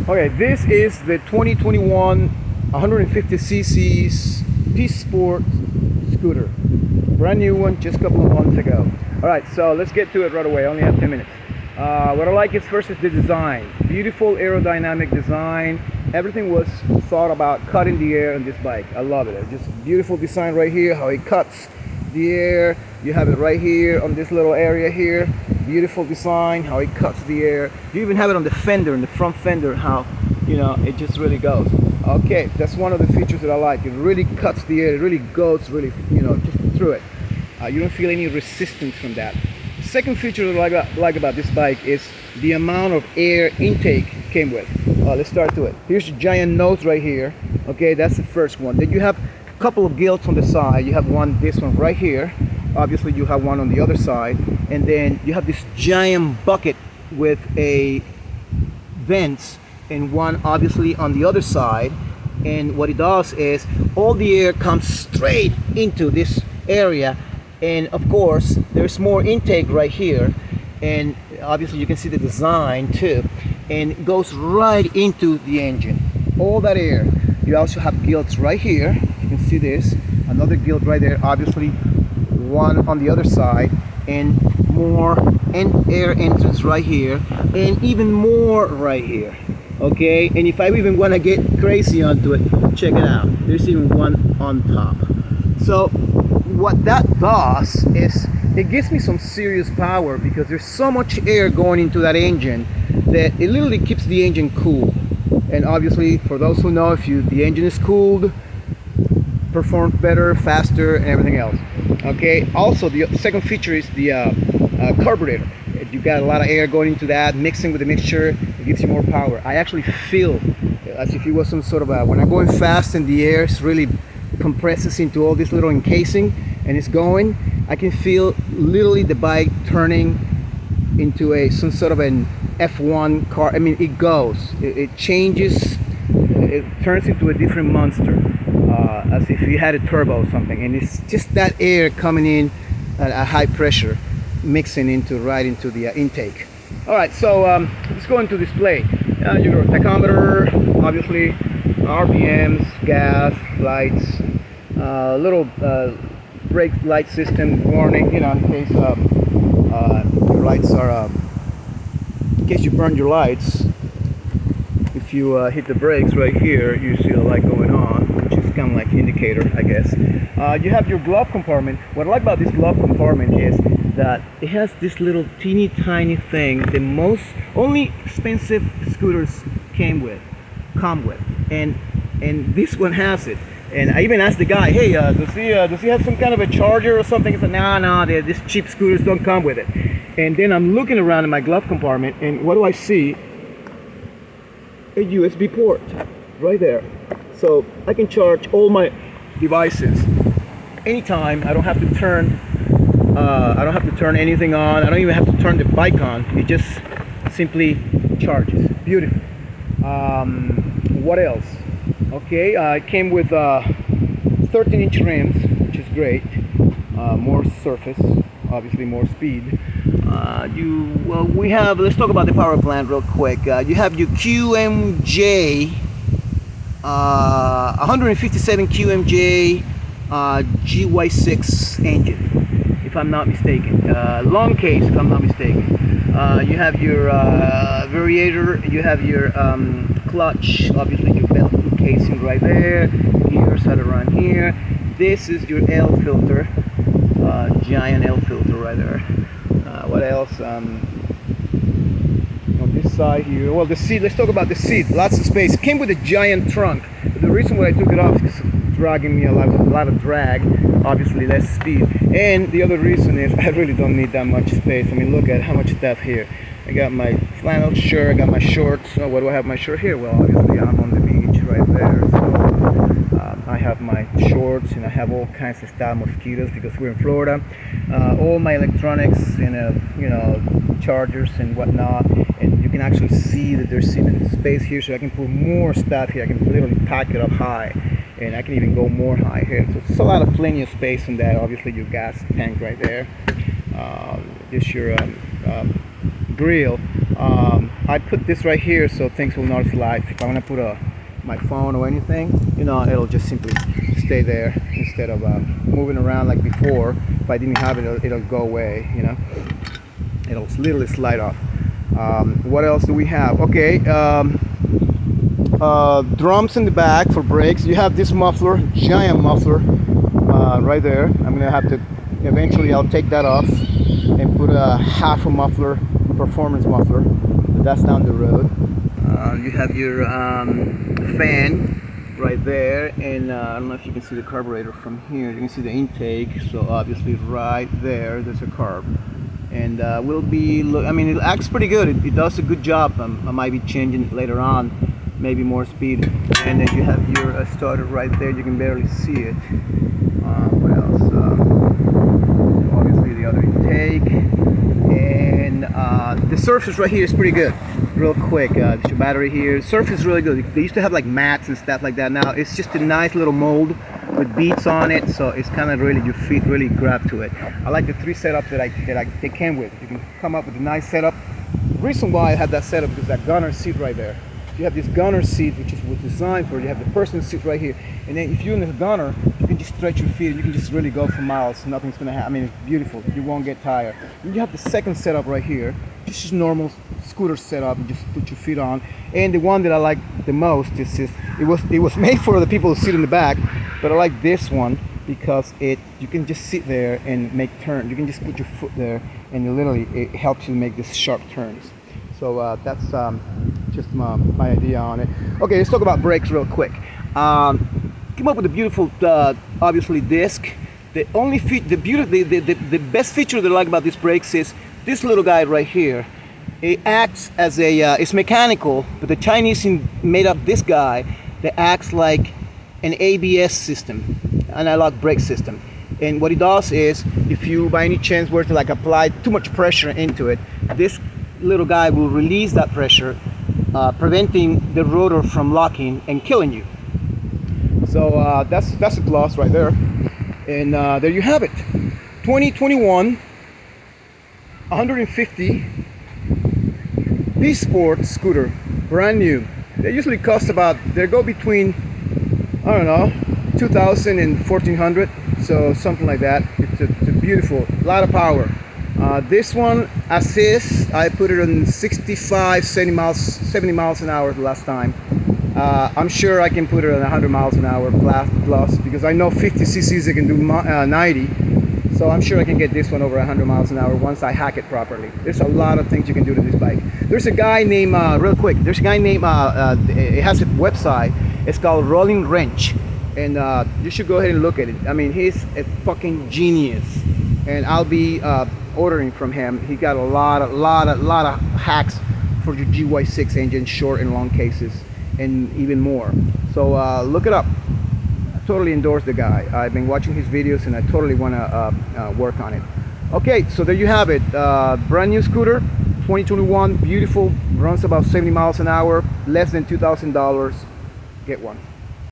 Okay, this is the 2021 150 cc's Peace Sport scooter. Brand new one, just a couple of months ago. Alright, so let's get to it right away. I only have 10 minutes. What I like is first is the design. Beautiful aerodynamic design. Everything was thought about cutting the air on this bike. I love it. Just beautiful design right here, how it cuts the air. You have it right here on this little area here. Beautiful design, how it cuts the air. You even have it on the fender, in the front fender, how, you know, it just really goes. Okay, that's one of the features that I like. It really cuts the air. It really goes really, you know, just through it. You don't feel any resistance from that. The second feature that I like about this bike is the amount of air intake came with. Let's start to it. Here's your giant nose right here. Okay, that's the first one. Then you have a couple of gilts on the side. You have one, this one right here. Obviously you have one on the other side, and then you have this giant bucket with a vents and one obviously on the other side. And what it does is all the air comes straight into this area, and of course there's more intake right here, and obviously you can see the design too, and it goes right into the engine, all that air. You also have gilts right here. You can see this, another gilt right there, obviously one on the other side, and more air entrance right here, and even more right here. Okay, and if I even want to get crazy onto it, check it out, there's even one on top. So what that does is it gives me some serious power, because there's so much air going into that engine that it literally keeps the engine cool. And obviously, for those who know, if the engine is cooled, performs better, faster, and everything else. Okay, also the second feature is the carburetor. You got a lot of air going into that, mixing with the mixture, it gives you more power. I actually feel as if it was some sort of when I'm going fast and the air really compresses into all this little encasing and it's going, I can feel literally the bike turning into some sort of an F1 car. I mean, it goes, it changes, it turns into a different monster, as if you had a turbo or something, and it's just that air coming in at a high pressure, mixing right into the intake. All right, so let's go into display. Your tachometer, obviously, RPMs, gas, lights, little brake light system warning, you know, in case your lights are, in case you burn your lights. If you hit the brakes right here, you see the light going on, which is kind of like indicator, I guess. You have your glove compartment. What I like about this glove compartment is that it has this little teeny tiny thing that most only expensive scooters come with, and this one has it. And I even asked the guy, hey, does he have some kind of a charger or something? He said, nah, these cheap scooters don't come with it. And then I'm looking around in my glove compartment, and what do I see? A USB port right there, so I can charge all my devices anytime. I don't have to turn anything on. I don't even have to turn the bike on. It just simply charges. Beautiful. What else? Okay, it came with 13-inch rims, which is great. More surface, obviously more speed. We have, let's talk about the power plant real quick. You have your QMJ 157 QMJ GY6 engine, if I'm not mistaken. Long case, if I'm not mistaken. You have your variator, you have your clutch, obviously your belt casing right there, gears that are around here. This is your L filter, giant L filter right there. What else? On this side here, well, the seat, let's talk about the seat. Lots of space. It came with a giant trunk. The reason why I took it off is because it's dragging me a lot of drag, obviously less speed. And the other reason is I really don't need that much space. I mean, look at how much stuff here. I got my flannel shirt, I got my shorts. Oh, what do I have my shirt here? Well, obviously I'm on the beach right there. So I have my shorts, and I have all kinds of stuff, mosquitoes, because we're in Florida. All my electronics, you know, chargers and whatnot. And you can actually see that there's even space here, so I can put more stuff here. I can literally pack it up high, and I can even go more high here. So it's a lot of plenty of space in that. Obviously your gas tank right there. Just your grill. I put this right here so things will not slide. If I want to put my phone or anything, you know, it'll just simply stay there instead of moving around like before. If I didn't have it, it'll go away, you know. It'll literally slide off. What else do we have? Okay, drums in the back for brakes. You have this muffler, giant muffler, right there. I'm gonna have to eventually, I'll take that off and put a half a muffler, performance muffler, but that's down the road. You have your fan right there, and I don't know if you can see the carburetor from here. You can see the intake, so obviously right there there's a carb, and will be, I mean, it acts pretty good. It does a good job. I might be changing it later on, maybe more speed. And then you have your starter right there. You can barely see it. What else? Obviously the other intake, and the surface right here is pretty good. Real quick, there's your battery here. Surface is really good. They used to have like mats and stuff like that. Now it's just a nice little mold with beads on it, so it's kind of really, your feet really grab to it. I like the 3 setups that they came with. You can come up with a nice setup. The reason why I had that setup is that gunner seat right there. You have this gunner seat, which was designed for, you have the person seat right here, and then if you're in the gunner, you can just stretch your feet, you can just really go for miles. Nothing's gonna happen. I mean, it's beautiful. You won't get tired. And you have the second setup right here, just normal scooter setup. You just put your feet on. And the one that I like the most is it was made for the people who sit in the back, but I like this one because you can just sit there and make turns. You can just put your foot there, and it helps you make these sharp turns. So that's just my idea on it. Okay, let's talk about brakes real quick. Came up with a beautiful, obviously, disc. The best feature that I like about these brakes is this little guy right here. It acts as it's mechanical, but the Chinese made up this guy that acts like an ABS system, an analog brake system. And what it does is, if you by any chance were to like apply too much pressure into it, this little guy will release that pressure, preventing the rotor from locking and killing you. So that's a plus right there. And there you have it. 2021 150 P-Sport scooter, brand new. They usually cost about, they go between, I don't know, 2,000 and 1,400, so something like that. It's a beautiful, lot of power. This one, assist, I put it on 65, 70 miles an hour the last time. I'm sure I can put it on 100 miles an hour plus, because I know 50 cc's it can do 90. So I'm sure I can get this one over 100 miles an hour once I hack it properly. There's a lot of things you can do to this bike. There's a guy named, real quick, there's a guy named, it has a website, it's called Rolling Wrench. And you should go ahead and look at it. I mean, he's a fucking genius. And I'll be ordering from him. He got a lot of hacks for your GY6 engine, short and long cases, and even more. So look it up. I totally endorse the guy. I've been watching his videos and I totally want to work on it. Okay, so there you have it. Brand new scooter, 2021, beautiful, runs about 70 miles an hour, less than $2,000. Get one.